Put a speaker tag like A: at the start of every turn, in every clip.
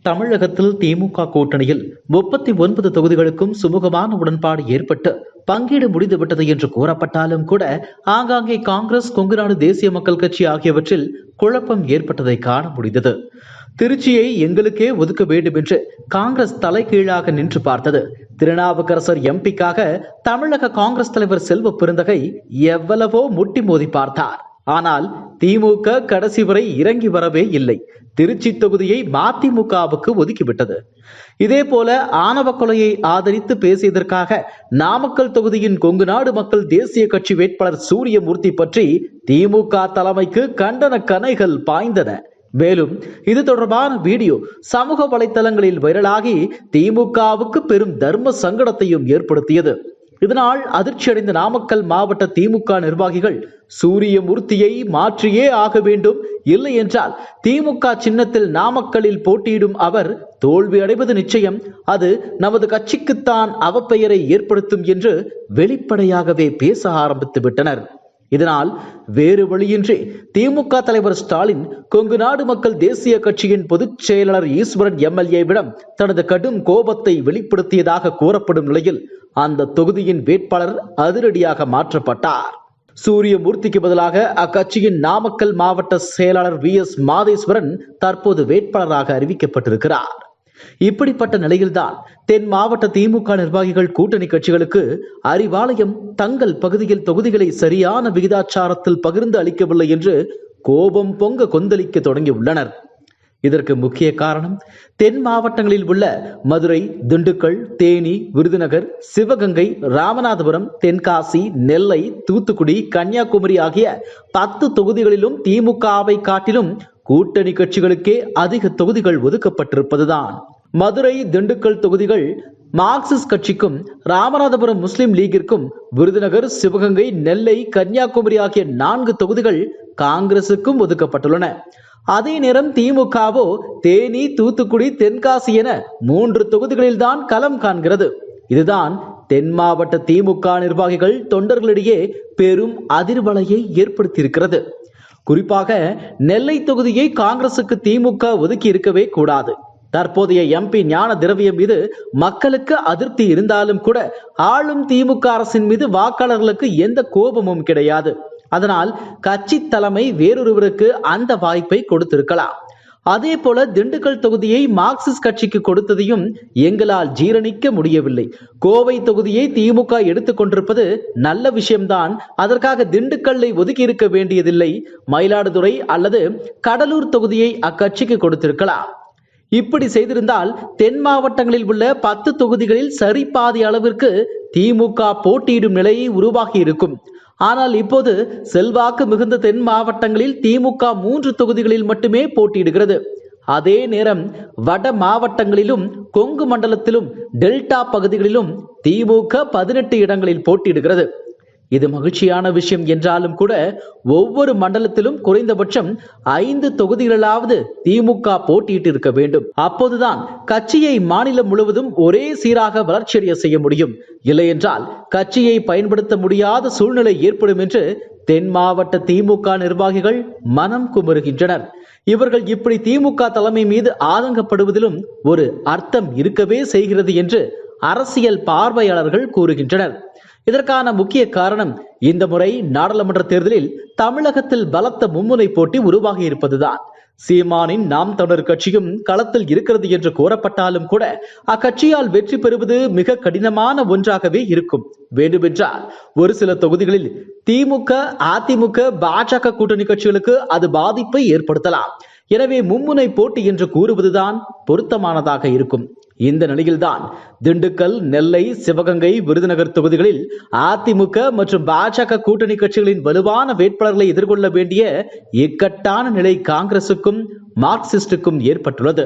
A: தமிழகத்தில் திமுக கூட்டணியில் 39 தொகுதிகளுக்கும் சுமூகமான உடன்பாடு ஏற்பட்டு பங்கீடு முடிந்துவிட்டது என்று கூறப்பட்டாலும் கூட ஆங்காங்கே காங்கிரஸ், கொங்குநாடு தேசிய மக்கள் கட்சி ஆகியவற்றில் குழப்பம் ஏற்பட்டதை காண முடிந்தது. திருச்சியை எங்களுக்கே ஒதுக்க வேண்டும் என்று காங்கிரஸ் தலைகீழாக நின்று பார்த்தது. திருநாவுக்கரசர் எம்பிக்காக தமிழக காங்கிரஸ் தலைவர் செல்வ பெருந்தகை எவ்வளவோ முட்டி மோதி பார்த்தார். ஆனால் திமுக கடைசி வரை இறங்கி வரவே இல்லை. திருச்சி தொகுதியை மதிமுகவுக்கு ஒதுக்கிவிட்டது. இதே போல ஆணவ கொலையை ஆதரித்து பேசியதற்காக நாமக்கல் தொகுதியின் கொங்குநாடு மக்கள் தேசிய கட்சி வேட்பாளர் சூரியமூர்த்தி பற்றி திமுக தலைமைக்கு கண்டன கணைகள் பாய்ந்தன. மேலும் இது தொடர்பான வீடியோ சமூக வலைதளங்களில் வைரலாகி திமுகவுக்கு பெரும் தர்ம சங்கடத்தையும் ஏற்படுத்தியது. இதனால் அதிர்ச்சியடைந்த நாமக்கல் மாவட்ட திமுக நிர்வாகிகள் சூரியமூர்த்தியை மாற்றியே ஆக வேண்டும், இல்லை என்றால் திமுக சின்னத்தில் நாமக்கல்லில் போட்டியிடும் அவர் தோல்வி அடைவது நிச்சயம், அது நமது கட்சிக்குத்தான் அவப்பெயரை ஏற்படுத்தும் என்று வெளிப்படையாகவே பேச ஆரம்பித்து விட்டனர். இதனால் வேறு வழியின்றி திமுக தலைவர் ஸ்டாலின் கொங்குநாடு மக்கள் தேசிய கட்சியின் பொதுச் செயலாளர் ஈஸ்வரன் எம்எல்ஏவிடம் தனது கடும் கோபத்தை வெளிப்படுத்தியதாக கூறப்படும் நிலையில் அந்த தொகுதியின் வேட்பாளர் அதிரடியாக மாற்றப்பட்டார். சூரியமூர்த்திக்கு பதிலாக அக்கட்சியின் நாமக்கல் மாவட்ட செயலாளர் VS மாதேஸ்வரன் தற்போது வேட்பாளராக அறிவிக்கப்பட்டிருக்கிறார். இப்படிப்பட்ட நிலையில்தான் தென் மாவட்ட திமுக நிர்வாகிகள் கூட்டணி கட்சிகளுக்கு அறிவாலயம் தங்கள் பகுதியில் தொகுதிகளை சரியான விகிதாச்சாரத்தில் பகிர்ந்து அளிக்கவில்லை என்று கோபம் பொங்க கொந்தளிக்க தொடங்கியுள்ளனர். இதற்கு முக்கிய காரணம் தென் மாவட்டங்களில் உள்ள மதுரை, திண்டுக்கல், தேனி, விருதுநகர், சிவகங்கை, ராமநாதபுரம், தென்காசி, நெல்லை, தூத்துக்குடி, கன்னியாகுமரி ஆகிய 10 தொகுதிகளிலும் திமுகவை காட்டிலும் கூட்டணி கட்சிகளுக்கே அதிக தொகுதிகள் ஒதுக்கப்பட்டிருப்பதுதான். மதுரை, திண்டுக்கல் தொகுதிகள் மார்க்சிஸ்ட் கட்சிக்கும், ராமநாதபுரம் முஸ்லிம் லீகிற்கும், விருதுநகர், சிவகங்கை, நெல்லை, கன்னியாகுமரி ஆகிய 4 தொகுதிகள் காங்கிரசுக்கும் ஒதுக்கப்பட்டுள்ளன. அதே நேரம் திமுகவோ தேனி, தூத்துக்குடி, தென்காசி என 3 தொகுதிகளில் தான் களம் காண்கிறது. இதுதான் தென் மாவட்ட திமுக நிர்வாகிகள் தொண்டர்களிடையே பெரும் அதிர்வலையை ஏற்படுத்தியிருக்கிறது. குறிப்பாக நெல்லை தொகுதியை காங்கிரசுக்கு திமுக ஒதுக்கி இருக்கவே கூடாது. தற்போதைய MP ஞான திரவியம் மீது மக்களுக்கு அதிருப்தி இருந்தாலும் கூட ஆளும் திமுக அரசின் மீது வாக்காளர்களுக்கு எந்த கோபமும் கிடையாது. அதனால் கட்சி தலைமை வேறொருவருக்கு அந்த வாய்ப்பை கொடுத்திருக்கலாம். அதே போல திண்டுக்கல் தொகுதியை மார்க்சிஸ்ட் கட்சிக்கு கொடுத்ததையும் எங்களால் ஜீரணிக்க முடியவில்லை. கோவை தொகுதியை திமுக எடுத்துக்கொண்டிருப்பது நல்ல விஷயம்தான். அதற்காக திண்டுக்கல்லை ஒதுக்கி இருக்க வேண்டியதில்லை. மயிலாடுதுறை அல்லது கடலூர் தொகுதியை அக்கட்சிக்கு கொடுத்திருக்கலாம். இப்படி செய்திருந்தால் தென் மாவட்டங்களில் உள்ள 10 தொகுதிகளில் சரிபாதி அளவிற்கு திமுக போட்டியிடும் நிலையை உருவாகி இருக்கும். ஆனால் இப்போது செல்வாக்கு மிகுந்த தென் மாவட்டங்களில் திமுக 3 தொகுதிகளில் மட்டுமே போட்டியிடுகிறது. அதே நேரம் வட மாவட்டங்களிலும், கொங்கு மண்டலத்திலும், டெல்டா பகுதிகளிலும் திமுக 18 இடங்களில் போட்டியிடுகிறது. இது மகிழ்ச்சியான விஷயம் என்றாலும் கூட ஒவ்வொரு மண்டலத்திலும் குறைந்தபட்சம் 5 தொகுதிகளாவது திமுக போட்டியிட்டு இருக்க வேண்டும். அப்போதுதான் கட்சியை மாநிலம் முழுவதும் ஒரே சீராக வளர்ச்சியடைய செய்ய முடியும். இல்லையென்றால் கட்சியை பயன்படுத்த முடியாத சூழ்நிலை ஏற்படும் என்று தென் மாவட்ட திமுக நிர்வாகிகள் மனம் குமுறுகின்றனர். இவர்கள் இப்படி திமுக தலைமை மீது ஆதங்கப்படுவதிலும் ஒரு அர்த்தம் இருக்கவே செய்கிறது என்று அரசியல் பார்வையாளர்கள் கூறுகின்றனர். இதற்கான முக்கிய காரணம் இந்த முறை நாடாளுமன்ற தேர்தலில் தமிழகத்தில் பலத்த மும்முனை போட்டி உருவாகி இருப்பதுதான். சீமானின் நாம் தமிழர் கட்சியும் களத்தில் இருக்கிறது என்று கூறப்பட்டாலும் கூட அக்கட்சியால் வெற்றி பெறுவது மிக கடினமான ஒன்றாகவே இருக்கும். வேண்டுமென்றால் ஒரு சில தொகுதிகளில் திமுக, அதிமுக, பாஜக கூட்டணி கட்சிகளுக்கு அது பாதிப்பை ஏற்படுத்தலாம். எனவே மும்முனை போட்டி என்று கூறுவதுதான் பொருத்தமானதாக இருக்கும். இந்த நிலையில்தான் திண்டுக்கல், நெல்லை, சிவகங்கை, விருதுநகர் தொகுதிகளில் அதிமுக மற்றும் பாஜக கூட்டணி கட்சிகளின் வலுவான வேட்பாளர்களை எதிர்கொள்ள வேண்டிய இக்கட்டான நிலை காங்கிரசுக்கும் மார்க்சிஸ்டுக்கும் ஏற்பட்டுள்ளது.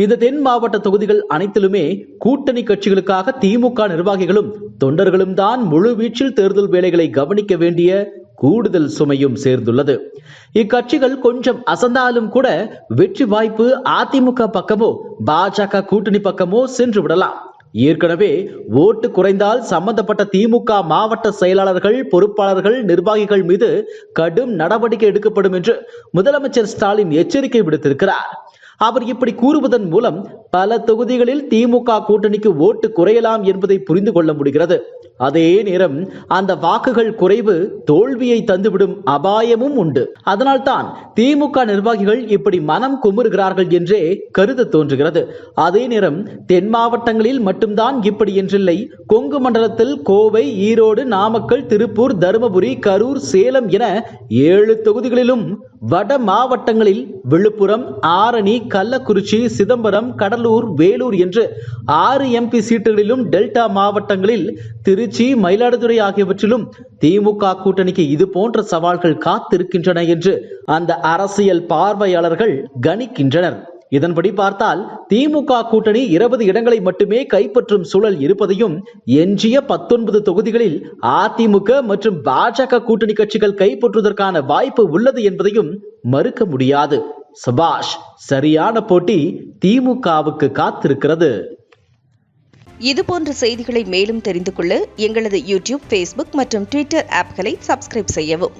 A: இந்த தென் மாவட்ட தொகுதிகள் அனைத்திலுமே கூட்டணி கட்சிகளுக்காக திமுக நிர்வாகிகளும் தொண்டர்களும் தான் முழு வீச்சில் தேர்தல் வேலைகளை கவனிக்க வேண்டிய கூடுதல் சுமையும் சேர்ந்துள்ளது. இக்கட்சிகள் கொஞ்சம் அசந்தாலும் கூட வெற்றி வாய்ப்பு அதிமுக பக்கமோ பாஜக கூட்டணி பக்கமோ சென்று விடலாம். ஏற்கனவே ஓட்டு குறைந்தால் சம்பந்தப்பட்ட திமுக மாவட்ட செயலாளர்கள், பொறுப்பாளர்கள், நிர்வாகிகள் மீது கடும் நடவடிக்கை எடுக்கப்படும் என்று முதலமைச்சர் ஸ்டாலின் எச்சரிக்கை விடுத்திருக்கிறார். அவர் இப்படி கூறுவதன் மூலம் பல தொகுதிகளில் திமுக கூட்டணிக்கு ஓட்டு குறையலாம் என்பதை புரிந்து கொள்ள முடிகிறது. அதே நேரம் அந்த வாக்குகள் குறைவு தோல்வியை தந்துவிடும் அபாயமும் உண்டு. அதனால்தான் திமுக நிர்வாகிகள் இப்படி மனம் குமுறுகிறார்கள் என்றே கருத தோன்றுகிறது. அதே நேரம் தென் மாவட்டங்களில் மட்டும்தான் இப்படி என்றில்லை. கொங்கு மண்டலத்தில் கோவை, ஈரோடு, நாமக்கல், திருப்பூர், தருமபுரி, கரூர், சேலம் என 7 தொகுதிகளிலும், வட மாவட்டங்களில் விழுப்புரம், ஆரணி, கள்ளக்குறிச்சி, சிதம்பரம், கடலூர், வேலூர் என்று 6 MP சீட்டுகளிலும், டெல்டா மாவட்டங்களில் திருச்சி, மயிலாடுதுறை ஆகியவற்றிலும் திமுக கூட்டணிக்கு இது போன்ற சவால்கள் காத்திருக்கின்றன என்று அந்த அரசியல் பார்வையாளர்கள் கணிக்கின்றனர். இதன்படி பார்த்தால் திமுக கூட்டணி 20 இடங்களை மட்டுமே கைப்பற்றும் சூழல் இருப்பதையும், எஞ்சிய 19 தொகுதிகளில் அதிமுக மற்றும் பாஜக கூட்டணி கட்சிகள் கைப்பற்றுவதற்கான வாய்ப்பு உள்ளது என்பதையும் மறுக்க முடியாது. சபாஷ், சரியான போட்டி திமுகவுக்கு காத்திருக்கிறது.
B: இதுபோன்ற செய்திகளை மேலும் தெரிந்து கொள்ள எங்களது யூடியூப், ஃபேஸ்புக் மற்றும் ட்விட்டர் ஆப்களை சப்ஸ்கிரைப் செய்யவும்.